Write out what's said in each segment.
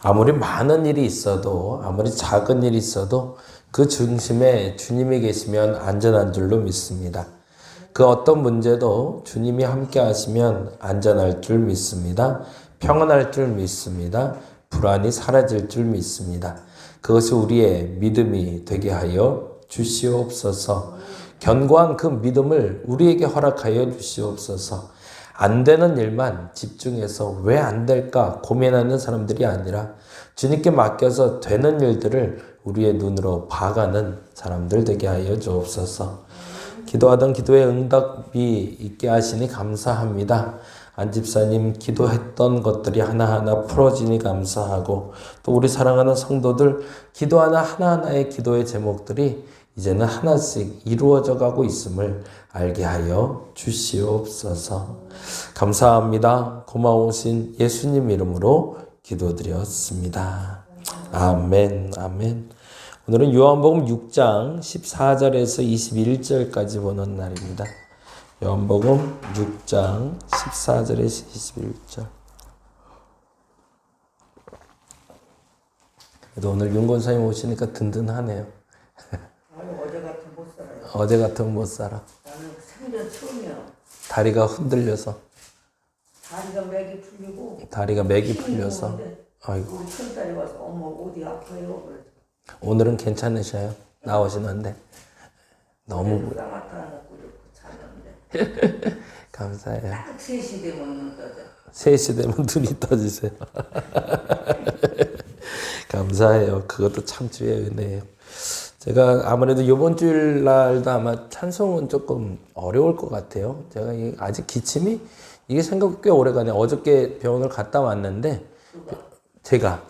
아무리 많은 일이 있어도, 아무리 작은 일이 있어도 그 중심에 주님이 계시면 안전한 줄로 믿습니다. 그 어떤 문제도 주님이 함께 하시면 안전할 줄 믿습니다. 평안할 줄 믿습니다. 불안이 사라질 줄 믿습니다. 그것이 우리의 믿음이 되게 하여 주시옵소서. 견고한 그 믿음을 우리에게 허락하여 주시옵소서. 안 되는 일만 집중해서 왜 안 될까 고민하는 사람들이 아니라 주님께 맡겨서 되는 일들을 우리의 눈으로 봐가는 사람들 되게 하여 주옵소서. 기도하던 기도에 응답이 있게 하시니 감사합니다. 안집사님 기도했던 것들이 하나하나 풀어지니 감사하고, 또 우리 사랑하는 성도들 기도하는 하나하나의 기도의 제목들이 이제는 하나씩 이루어져 가고 있음을 알게 하여 주시옵소서. 감사합니다. 고마우신 예수님 이름으로 기도드렸습니다. 아멘, 아멘. 오늘은 요한복음 6장 14절에서 21절까지 보는 날입니다. 요한복음 6장 14절에서 21절. 그래도 오늘 윤권사님 오시니까 든든하네요. 어제 같은 못 살아요. 어제 같으면 못 살아. 나는 생전 처음이야. 다리가 흔들려서. 다리가 맥이 다리가 맥이 풀리고 풀려서. 아이고. 우리 큰딸이 와서 엄마 어디 아파요? 그래서 오늘은 괜찮으셔요? 나오시는데. 너무 나타나고 이렇게 자는데 감사해요. 딱 3시 되면 눈 떠져. 3시 되면 눈이 떠지세요. 감사해요. 그것도 참 주의 은혜예요. 제가 아무래도 이번 주일날도 아마 찬송은 조금 어려울 것 같아요. 제가 아직 기침이 이게 생각보다 꽤 오래가네요. 어저께 병원을 갔다 왔는데 제가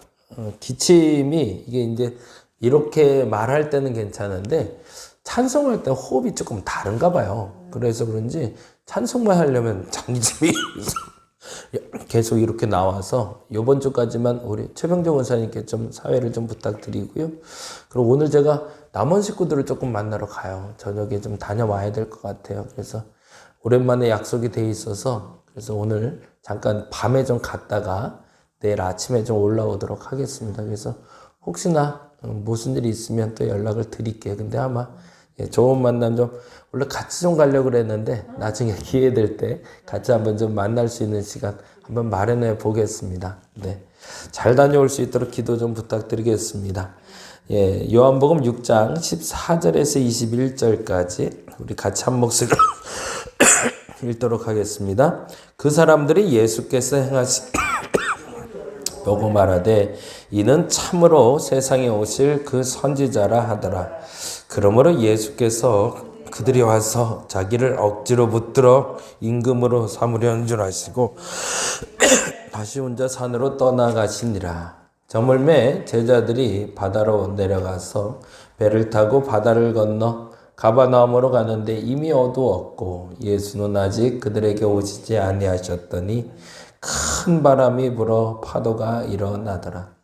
기침이 이게 이제 이렇게 말할 때는 괜찮은데 찬송할 때 호흡이 조금 다른가 봐요. 그래서 그런지 찬송만 하려면 장기침이 계속 이렇게 나와서 이번 주까지만 우리 최병정 원사님께 좀 사회를 좀 부탁드리고요. 그리고 오늘 제가 남원 식구들을 조금 만나러 가요. 저녁에 좀 다녀와야 될 것 같아요. 그래서 오랜만에 약속이 돼 있어서 그래서 오늘 잠깐 밤에 좀 갔다가 내일 아침에 좀 올라오도록 하겠습니다. 그래서 혹시나 무슨 일이 있으면 또 연락을 드릴게요. 근데 아마 좋은 만남 좀 원래 같이 좀 가려고 그랬는데 나중에 기회 될 때 같이 한번 좀 만날 수 있는 시간 한번 마련해 보겠습니다. 네, 잘 다녀올 수 있도록 기도 좀 부탁드리겠습니다. 예, 요한복음 6장 14절에서 21절까지 우리 같이 한 목소리로 읽도록 하겠습니다. 그 사람들이 예수께서 행하신 보고 말하되 이는 참으로 세상에 오실 그 선지자라 하더라. 그러므로 예수께서 그들이 와서 자기를 억지로 붙들어 임금으로 삼으려는 줄 아시고 다시 혼자 산으로 떠나가시니라. 저물매 제자들이 바다로 내려가서 배를 타고 바다를 건너 가버나움으로 가는데 이미 어두웠고 예수는 아직 그들에게 오시지 아니하셨더니 큰 바람이 불어 파도가 일어나더라.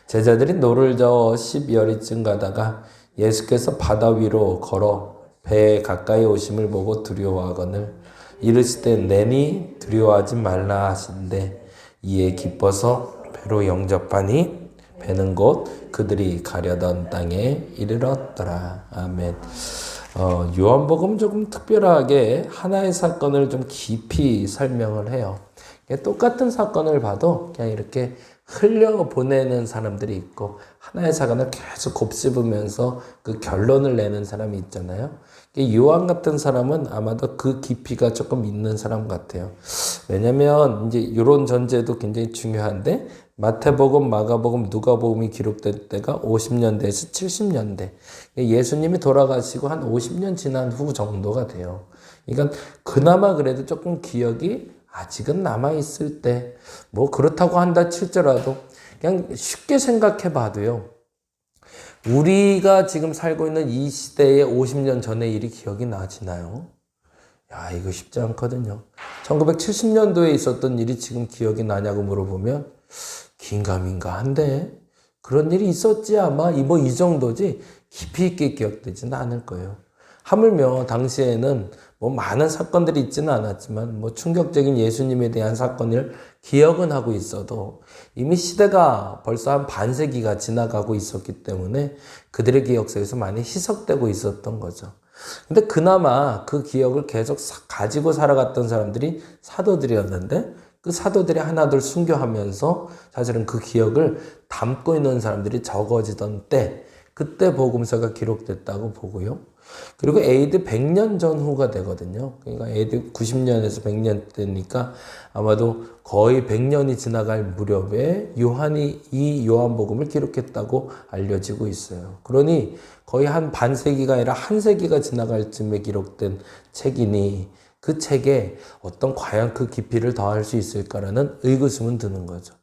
제자들이 노를 저어 10여리쯤 가다가 예수께서 바다 위로 걸어 배에 가까이 오심을 보고 두려워하거늘 이르시되 내니 두려워하지 말라 하신대 이에 기뻐서 배로 영접하니 배는 곧 그들이 가려던 땅에 이르렀더라. 아멘. 요한복음 조금 특별하게 하나의 사건을 좀 깊이 설명을 해요. 똑같은 사건을 봐도 그냥 이렇게 흘려보내는 사람들이 있고 하나의 사건을 계속 곱씹으면서 그 결론을 내는 사람이 있잖아요. 요한 같은 사람은 아마도 그 깊이가 조금 있는 사람 같아요. 왜냐면 이제 이런 전제도 굉장히 중요한데 마태복음, 마가복음, 누가복음이 기록될 때가 50년대에서 70년대. 예수님이 돌아가시고 한 50년 지난 후 정도가 돼요. 그러니까 그나마 그래도 조금 기억이 아직은 남아있을 때, 뭐 그렇다고 한다 칠지라도 그냥 쉽게 생각해 봐도요. 우리가 지금 살고 있는 이 시대의 50년 전의 일이 기억이 나지나요? 야, 이거 쉽지 않거든요. 1970년도에 있었던 일이 지금 기억이 나냐고 물어보면 긴가민가 한데 그런 일이 있었지 아마 이 정도지 깊이 있게 기억되지는 않을 거예요. 하물며 당시에는 뭐 많은 사건들이 있지는 않았지만 뭐 충격적인 예수님에 대한 사건을 기억은 하고 있어도 이미 시대가 벌써 한 반세기가 지나가고 있었기 때문에 그들의 기억 속에서 많이 희석되고 있었던 거죠. 근데 그나마 그 기억을 계속 가지고 살아갔던 사람들이 사도들이었는데 그 사도들이 하나둘 순교하면서 사실은 그 기억을 담고 있는 사람들이 적어지던 때, 그때 복음서가 기록됐다고 보고요. 그리고 AD 100년 전후가 되거든요. 그러니까 AD 90년에서 100년 되니까 아마도 거의 100년이 지나갈 무렵에 요한이 이 요한복음을 기록했다고 알려지고 있어요. 그러니 거의 한 반세기가 아니라 한 세기가 지나갈 쯤에 기록된 책이니 그 책에 어떤 과연 그 깊이를 더할 수 있을까라는 의구심은 드는 거죠.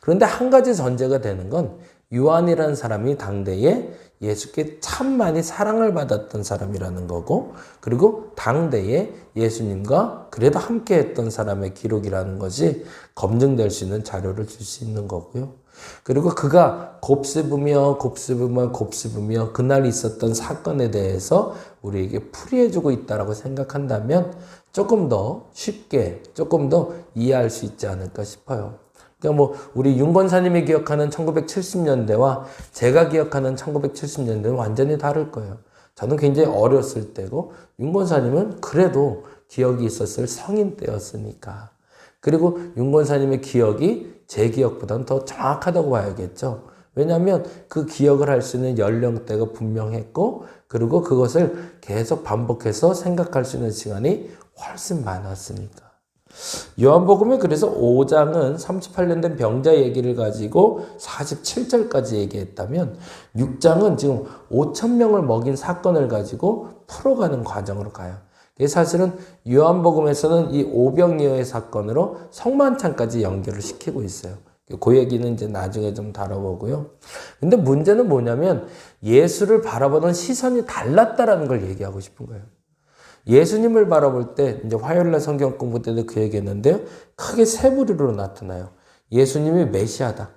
그런데 한 가지 전제가 되는 건 요한이라는 사람이 당대에 예수께 참 많이 사랑을 받았던 사람이라는 거고, 그리고 당대에 예수님과 그래도 함께 했던 사람의 기록이라는 것이 검증될 수 있는 자료를 줄 수 있는 거고요. 그리고 그가 곱씹으며 그날 있었던 사건에 대해서 우리에게 풀이해주고 있다고 생각한다면 조금 더 쉽게, 조금 더 이해할 수 있지 않을까 싶어요. 그러니까 뭐 우리 윤 권사님이 기억하는 1970년대와 제가 기억하는 1970년대는 완전히 다를 거예요. 저는 굉장히 어렸을 때고 윤 권사님은 그래도 기억이 있었을 성인 때였으니까. 그리고 윤 권사님의 기억이 제 기억보다는 더 정확하다고 봐야겠죠. 왜냐하면 그 기억을 할 수 있는 연령대가 분명했고, 그리고 그것을 계속 반복해서 생각할 수 있는 시간이 훨씬 많았으니까. 요한복음에 그래서 5장은 38년 된 병자 얘기를 가지고 47절까지 얘기했다면 6장은 지금 5,000명을 먹인 사건을 가지고 풀어가는 과정으로 가요. 사실은 요한복음에서는 이 오병이어의 사건으로 성만찬까지 연결을 시키고 있어요. 그 얘기는 이제 나중에 좀 다뤄보고요. 근데 문제는 뭐냐면 예수를 바라보는 시선이 달랐다라는 걸 얘기하고 싶은 거예요. 예수님을 바라볼 때 이제 화요일날 성경 공부 때도 그 얘기했는데요. 크게 세 부류로 나타나요. 예수님이 메시아다,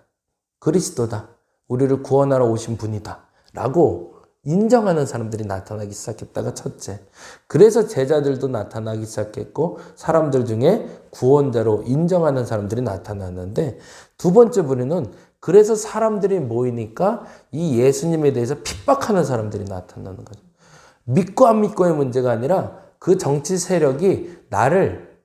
그리스도다, 우리를 구원하러 오신 분이다 라고 인정하는 사람들이 나타나기 시작했다가 첫째. 그래서 제자들도 나타나기 시작했고 사람들 중에 구원자로 인정하는 사람들이 나타났는데, 두 번째 부류는 그래서 사람들이 모이니까 이 예수님에 대해서 핍박하는 사람들이 나타나는 거죠. 믿고 안 믿고의 문제가 아니라 그 정치 세력이 나를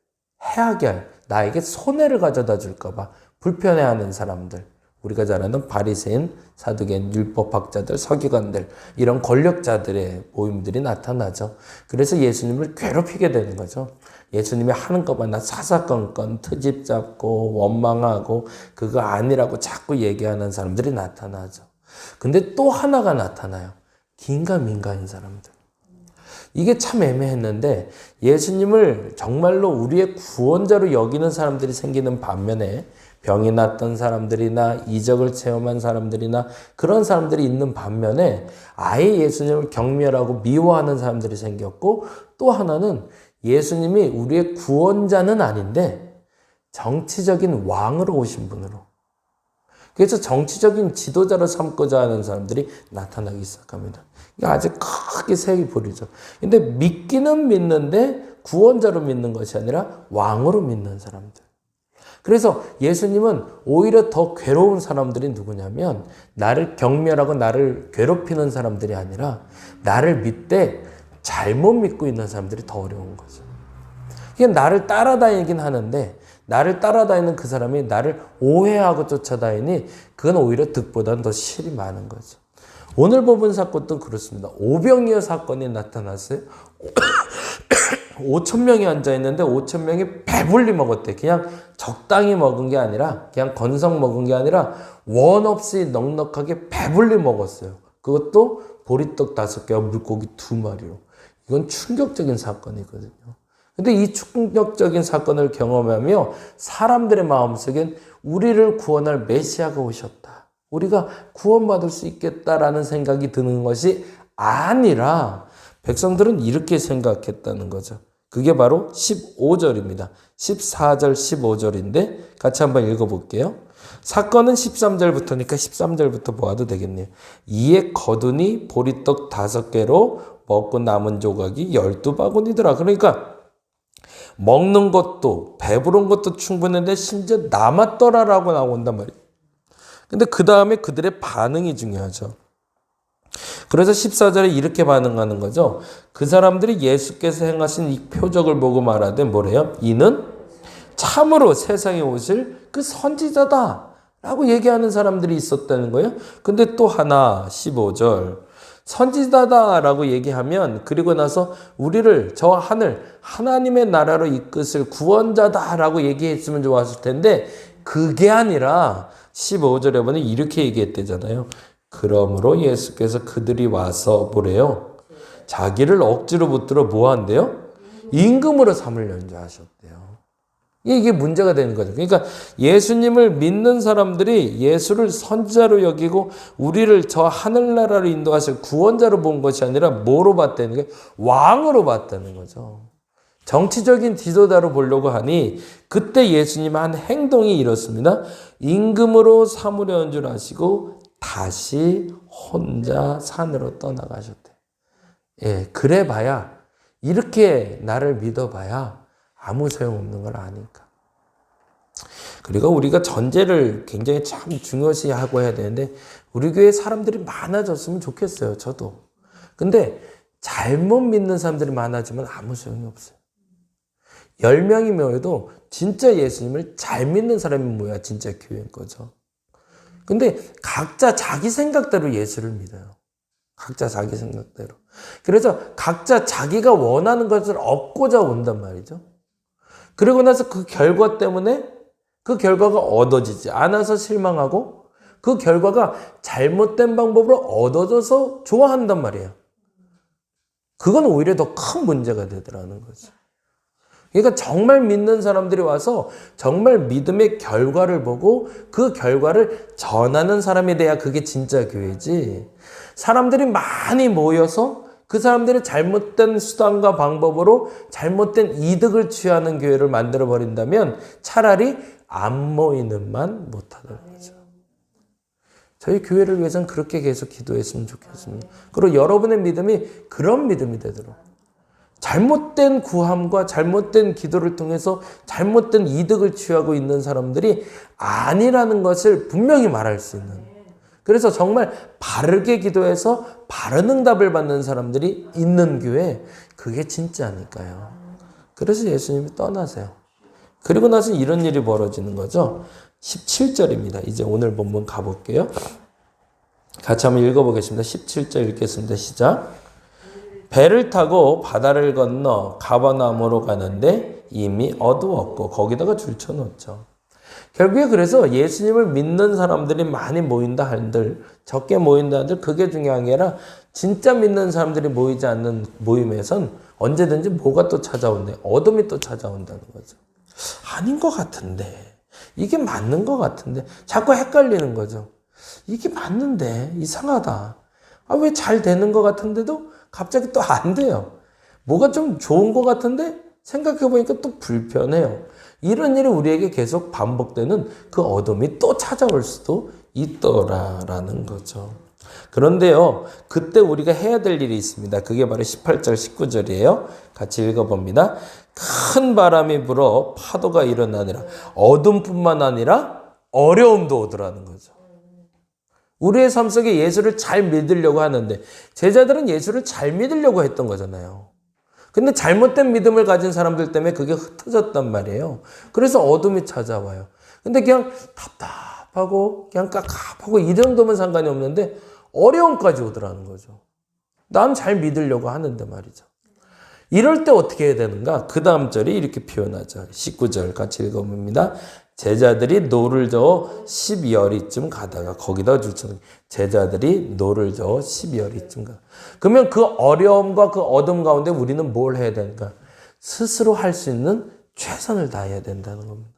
해하게 할, 나에게 손해를 가져다 줄까 봐 불편해하는 사람들. 우리가 잘 아는 바리새인, 사두개인, 율법학자들, 서기관들, 이런 권력자들의 모임들이 나타나죠. 그래서 예수님을 괴롭히게 되는 거죠. 예수님이 하는 것마다 사사건건 트집 잡고 원망하고 그거 아니라고 자꾸 얘기하는 사람들이 나타나죠. 근데 또 하나가 나타나요. 긴가민가인 사람들. 이게 참 애매했는데 예수님을 정말로 우리의 구원자로 여기는 사람들이 생기는 반면에 병이 났던 사람들이나 이적을 체험한 사람들이나 그런 사람들이 있는 반면에 아예 예수님을 경멸하고 미워하는 사람들이 생겼고, 또 하나는 예수님이 우리의 구원자는 아닌데 정치적인 왕으로 오신 분으로, 그래서 정치적인 지도자로 삼고자 하는 사람들이 나타나기 시작합니다. 이게 아주 크게 세 부류죠. 근데 믿기는 믿는데 구원자로 믿는 것이 아니라 왕으로 믿는 사람들. 그래서 예수님은 오히려 더 괴로운 사람들이 누구냐면 나를 경멸하고 나를 괴롭히는 사람들이 아니라 나를 믿되 잘못 믿고 있는 사람들이 더 어려운 거죠. 이게 나를 따라다니긴 하는데 나를 따라다니는 그 사람이 나를 오해하고 쫓아다니니 그건 오히려 득보다는 더 실이 많은 거죠. 오늘 법은 사건도 그렇습니다. 오병이어 사건이 나타났어요. 5,000명이 앉아있는데 5,000명이 배불리 먹었대. 그냥 적당히 먹은 게 아니라, 그냥 건성 먹은 게 아니라 원 없이 넉넉하게 배불리 먹었어요. 그것도 보리떡 5개와 물고기 2마리로. 이건 충격적인 사건이거든요. 근데 이 충격적인 사건을 경험하며 사람들의 마음속엔 우리를 구원할 메시아가 오셨다, 우리가 구원받을 수 있겠다라는 생각이 드는 것이 아니라 백성들은 이렇게 생각했다는 거죠. 그게 바로 15절입니다. 14절, 15절인데 같이 한번 읽어볼게요. 사건은 13절부터니까 13절부터 보아도 되겠네요. 이에 거두니 보리떡 5개로 먹고 남은 조각이 12바구니더라. 그러니까 먹는 것도 배부른 것도 충분한데 심지어 남았더라라고 나온단 말이에요. 근데 그 다음에 그들의 반응이 중요하죠. 그래서 14절에 이렇게 반응하는 거죠. 그 사람들이 예수께서 행하신 이 표적을 보고 말하되 뭐래요? 이는 참으로 세상에 오실 그 선지자다 라고 얘기하는 사람들이 있었다는 거예요. 근데 또 하나 15절 선지자다 라고 얘기하면 그리고 나서 우리를 저 하늘 하나님의 나라로 이끄실 구원자다 라고 얘기했으면 좋았을 텐데 그게 아니라 15절에 보면 이렇게 얘기했대잖아요. 그러므로 예수께서 그들이 와서 뭐래요? 자기를 억지로 붙들어 뭐 한대요? 임금으로 삼으려는 하셨대요. 이게 문제가 되는 거죠. 그러니까 예수님을 믿는 사람들이 예수를 선지자로 여기고 우리를 저 하늘나라로 인도하실 구원자로 본 것이 아니라 뭐로 봤다는 게 왕으로 봤다는 거죠. 정치적인 지도자로 보려고 하니 그때 예수님 한 행동이 이렇습니다. 임금으로 삼으려는 줄 아시고 다시 혼자 산으로 떠나가셨대. 예, 그래 봐야 이렇게 나를 믿어봐야 아무 소용없는 걸 아니까. 그리고 우리가 전제를 굉장히 참 중요시하고 해야 되는데 우리 교회 사람들이 많아졌으면 좋겠어요. 저도. 근데 잘못 믿는 사람들이 많아지면 아무 소용이 없어요. 10명이 모여도 진짜 예수님을 잘 믿는 사람이 모여야 진짜 교회인 거죠. 근데 각자 자기 생각대로 예수를 믿어요. 각자 자기 생각대로. 그래서 각자 자기가 원하는 것을 얻고자 온단 말이죠. 그리고 나서 그 결과 때문에 그 결과가 얻어지지 않아서 실망하고 그 결과가 잘못된 방법으로 얻어져서 좋아한단 말이에요. 그건 오히려 더 큰 문제가 되더라는 거죠. 그러니까 정말 믿는 사람들이 와서 정말 믿음의 결과를 보고 그 결과를 전하는 사람이 돼야 그게 진짜 교회지. 사람들이 많이 모여서 그 사람들이 잘못된 수단과 방법으로 잘못된 이득을 취하는 교회를 만들어 버린다면 차라리 안 모이는만 못하는 거죠. 저희 교회를 위해서는 그렇게 계속 기도했으면 좋겠습니다. 그리고 여러분의 믿음이 그런 믿음이 되도록 잘못된 구함과 잘못된 기도를 통해서 잘못된 이득을 취하고 있는 사람들이 아니라는 것을 분명히 말할 수 있는, 그래서 정말 바르게 기도해서 바른 응답을 받는 사람들이 있는 교회, 그게 진짜니까요. 그래서 예수님이 떠나세요. 그리고 나서 이런 일이 벌어지는 거죠. 17절입니다. 이제 오늘 본문 가볼게요. 같이 한번 읽어보겠습니다. 17절 읽겠습니다. 시작. 배를 타고 바다를 건너 가버나움으로 가는데 이미 어두웠고 거기다가 줄쳐놓죠. 결국에 그래서 예수님을 믿는 사람들이 많이 모인다 한들 적게 모인다 한들 그게 중요한 게 아니라 진짜 믿는 사람들이 모이지 않는 모임에선 언제든지 뭐가 또 찾아온대. 어둠이 또 찾아온다는 거죠. 아닌 것 같은데, 이게 맞는 것 같은데, 자꾸 헷갈리는 거죠. 이게 맞는데 이상하다. 아, 왜 잘 되는 것 같은데도 갑자기 또 안 돼요. 뭐가 좀 좋은 것 같은데 생각해보니까 또 불편해요. 이런 일이 우리에게 계속 반복되는 그 어둠이 또 찾아올 수도 있더라라는 거죠. 그런데요, 그때 우리가 해야 될 일이 있습니다. 그게 바로 18절, 19절이에요. 같이 읽어봅니다. 큰 바람이 불어 파도가 일어나니라. 어둠뿐만 아니라 어려움도 오더라는 거죠. 우리의 삶 속에 예수를 잘 믿으려고 하는데 제자들은 예수를 잘 믿으려고 했던 거잖아요. 근데 잘못된 믿음을 가진 사람들 때문에 그게 흩어졌단 말이에요. 그래서 어둠이 찾아와요. 근데 그냥 답답하고 그냥 깝깝하고 이 정도면 상관이 없는데 어려움까지 오더라는 거죠. 난 잘 믿으려고 하는데 말이죠. 이럴 때 어떻게 해야 되는가? 그 다음 절이 이렇게 표현하죠. 19절 같이 읽어봅니다. 제자들이 노를 저어 12여리쯤 가다가 거기다 줄쳐놓은 제자들이 노를 저어 12여리쯤 가. 그러면 그 어려움과 그 어둠 가운데 우리는 뭘 해야 되는가? 스스로 할 수 있는 최선을 다해야 된다는 겁니다.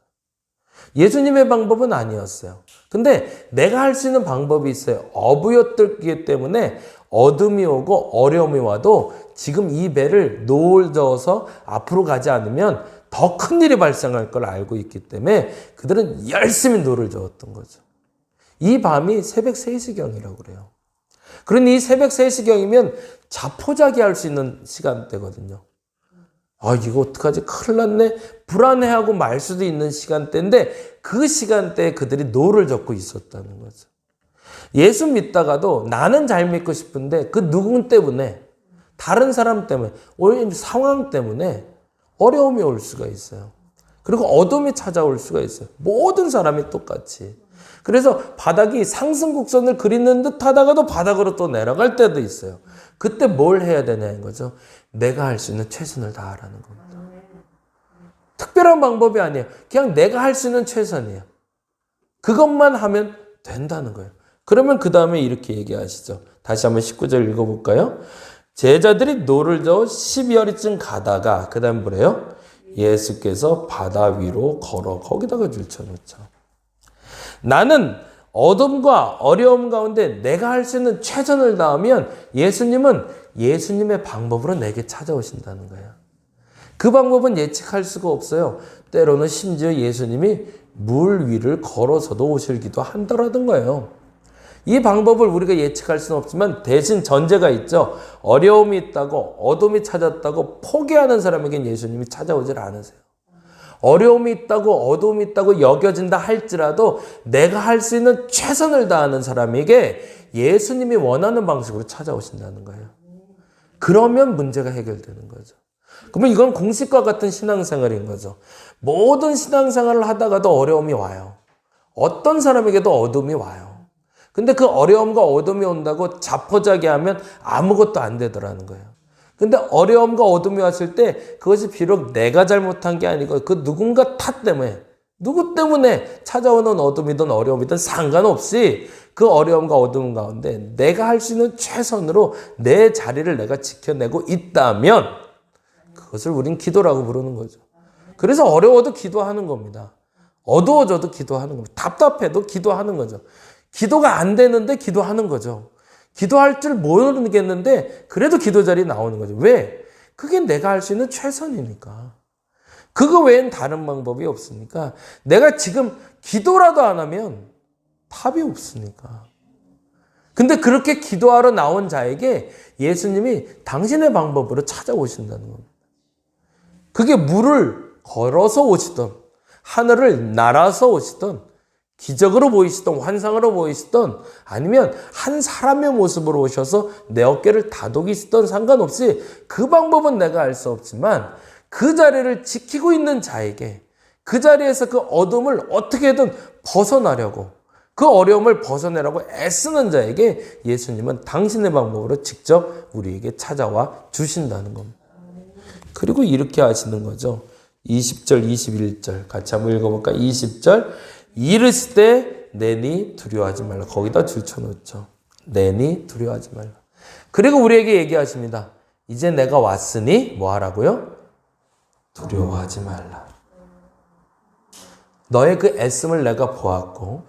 예수님의 방법은 아니었어요. 근데 내가 할 수 있는 방법이 있어요. 어부였기 때문에 어둠이 오고 어려움이 와도 지금 이 배를 노을 저어서 앞으로 가지 않으면 더 큰 일이 발생할 걸 알고 있기 때문에 그들은 열심히 노를 저었던 거죠. 이 밤이 새벽 3시경이라고 그래요. 그러니 이 새벽 3시경이면 자포자기할 수 있는 시간대거든요. 아, 이거 어떡하지? 큰일 났네. 불안해하고 말 수도 있는 시간대인데 그 시간대에 그들이 노를 젓고 있었다는 거죠. 예수 믿다가도 나는 잘 믿고 싶은데 그 누군 때문에, 다른 사람 때문에, 오히려 상황 때문에 어려움이 올 수가 있어요. 그리고 어둠이 찾아올 수가 있어요. 모든 사람이 똑같이. 그래서 바닥이 상승곡선을 그리는 듯 하다가도 바닥으로 또 내려갈 때도 있어요. 그때 뭘 해야 되냐는 거죠. 내가 할 수 있는 최선을 다하라는 겁니다. 특별한 방법이 아니에요. 그냥 내가 할 수 있는 최선이에요. 그것만 하면 된다는 거예요. 그러면 그 다음에 이렇게 얘기하시죠. 다시 한번 19절 읽어볼까요? 제자들이 노를 저어 12여리쯤 가다가 그 다음 뭐래요? 예수께서 바다 위로 걸어 거기다가 줄쳐놓죠. 나는 어둠과 어려움 가운데 내가 할 수 있는 최선을 다하면 예수님은 예수님의 방법으로 내게 찾아오신다는 거예요. 그 방법은 예측할 수가 없어요. 때로는 심지어 예수님이 물 위를 걸어서도 오시기도 한다라는 거예요. 이 방법을 우리가 예측할 수는 없지만 대신 전제가 있죠. 어려움이 있다고, 어둠이 찾았다고 포기하는 사람에겐 예수님이 찾아오질 않으세요. 어려움이 있다고, 어둠이 있다고 여겨진다 할지라도 내가 할 수 있는 최선을 다하는 사람에게 예수님이 원하는 방식으로 찾아오신다는 거예요. 그러면 문제가 해결되는 거죠. 그러면 이건 공식과 같은 신앙생활인 거죠. 모든 신앙생활을 하다가도 어려움이 와요. 어떤 사람에게도 어둠이 와요. 근데 그 어려움과 어둠이 온다고 자포자기하면 아무것도 안 되더라는 거예요. 근데 어려움과 어둠이 왔을 때 그것이 비록 내가 잘못한 게 아니고 그 누군가 탓 때문에, 누구 때문에 찾아오는 어둠이든 어려움이든 상관없이 그 어려움과 어둠 가운데 내가 할 수 있는 최선으로 내 자리를 내가 지켜내고 있다면 그것을 우린 기도라고 부르는 거죠. 그래서 어려워도 기도하는 겁니다. 어두워져도 기도하는 겁니다. 답답해도 기도하는 거죠. 기도가 안 되는데 기도하는 거죠. 기도할 줄 모르겠는데 그래도 기도 자리에 나오는 거죠. 왜? 그게 내가 할 수 있는 최선이니까. 그거 외엔 다른 방법이 없으니까. 내가 지금 기도라도 안 하면 답이 없으니까. 근데 그렇게 기도하러 나온 자에게 예수님이 당신의 방법으로 찾아오신다는 겁니다. 그게 물을 걸어서 오시던, 하늘을 날아서 오시던, 기적으로 보이시던, 환상으로 보이시던, 아니면 한 사람의 모습으로 오셔서 내 어깨를 다독이시던 상관없이 그 방법은 내가 알 수 없지만 그 자리를 지키고 있는 자에게, 그 자리에서 그 어둠을 어떻게든 벗어나려고, 그 어려움을 벗어내라고 애쓰는 자에게 예수님은 당신의 방법으로 직접 우리에게 찾아와 주신다는 겁니다. 그리고 이렇게 하시는 거죠. 20절, 21절 같이 한번 읽어볼까? 20절 이르시되 내니 두려워하지 말라. 거기다 줄쳐놓죠. 내니 두려워하지 말라. 그리고 우리에게 얘기하십니다. 이제 내가 왔으니 뭐 하라고요? 두려워하지 말라. 너의 그 애씀을 내가 보았고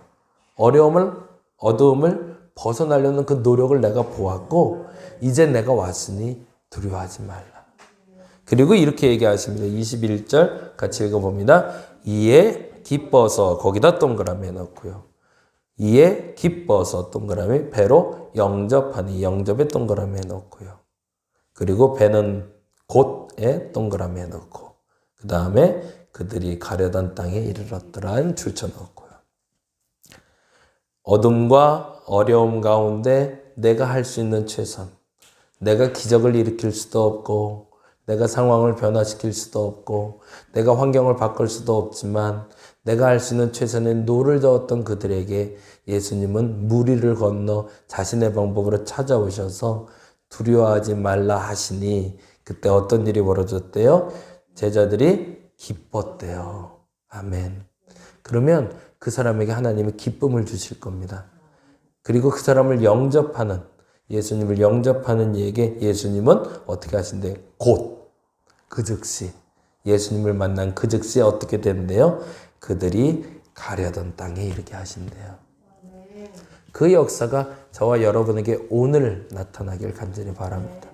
어려움을, 어두움을 벗어나려는 그 노력을 내가 보았고 이제 내가 왔으니 두려워하지 말라. 그리고 이렇게 얘기하십니다. 21절 같이 읽어봅니다. 이에 기뻐서 거기다 동그라미 넣고요. 이에 기뻐서 동그라미 배로 영접하니 영접에 동그라미에 넣고요. 그리고 배는 곧에 동그라미에 넣고 그 다음에 그들이 가려던 땅에 이르렀더란 줄쳐 넣고요. 어둠과 어려움 가운데 내가 할 수 있는 최선, 내가 기적을 일으킬 수도 없고 내가 상황을 변화시킬 수도 없고 내가 환경을 바꿀 수도 없지만 내가 할 수 있는 최선의 노를 저었던 그들에게 예수님은 무리를 건너 자신의 방법으로 찾아오셔서 두려워하지 말라 하시니 그때 어떤 일이 벌어졌대요? 제자들이 기뻤대요. 아멘. 그러면 그 사람에게 하나님이 기쁨을 주실 겁니다. 그리고 그 사람을 영접하는, 예수님을 영접하는 이에게 예수님은 어떻게 하신대요? 곧 그 즉시 예수님을 만난 그 즉시 어떻게 된대요? 그들이 가려던 땅에 이르게 하신대요. 그 역사가 저와 여러분에게 오늘 나타나길 간절히 바랍니다.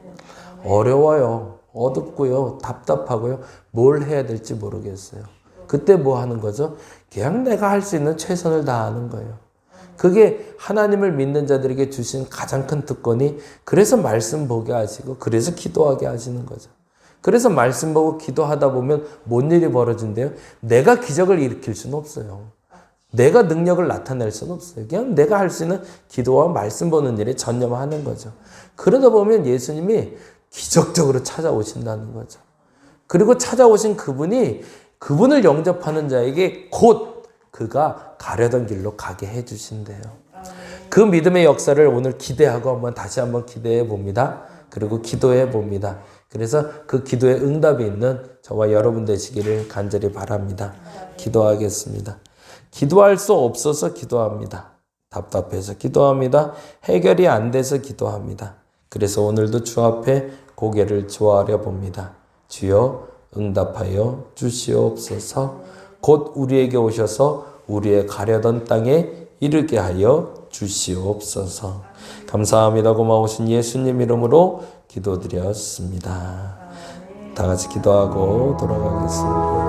어려워요. 어둡고요. 답답하고요. 뭘 해야 될지 모르겠어요. 그때 뭐 하는 거죠? 그냥 내가 할 수 있는 최선을 다하는 거예요. 그게 하나님을 믿는 자들에게 주신 가장 큰 특권이 그래서 말씀 보게 하시고 그래서 기도하게 하시는 거죠. 그래서 말씀 보고 기도하다 보면 뭔 일이 벌어진대요? 내가 기적을 일으킬 수는 없어요. 내가 능력을 나타낼 수는 없어요. 그냥 내가 할 수 있는 기도와 말씀 보는 일에 전념하는 거죠. 그러다 보면 예수님이 기적적으로 찾아오신다는 거죠. 그리고 찾아오신 그분을 영접하는 자에게 곧 그가 가려던 길로 가게 해주신대요. 그 믿음의 역사를 오늘 기대하고 다시 한번 기대해 봅니다. 그리고 기도해 봅니다. 그래서 그 기도에 응답이 있는 저와 여러분 되시기를 간절히 바랍니다. 기도하겠습니다. 기도할 수 없어서 기도합니다. 답답해서 기도합니다. 해결이 안 돼서 기도합니다. 그래서 오늘도 주 앞에 고개를 조아려 봅니다. 주여 응답하여 주시옵소서. 곧 우리에게 오셔서 우리의 가려던 땅에 이르게 하여 주시옵소서. 감사합니다. 고마우신 예수님 이름으로 기도드렸습니다. 다 같이 기도하고 돌아가겠습니다.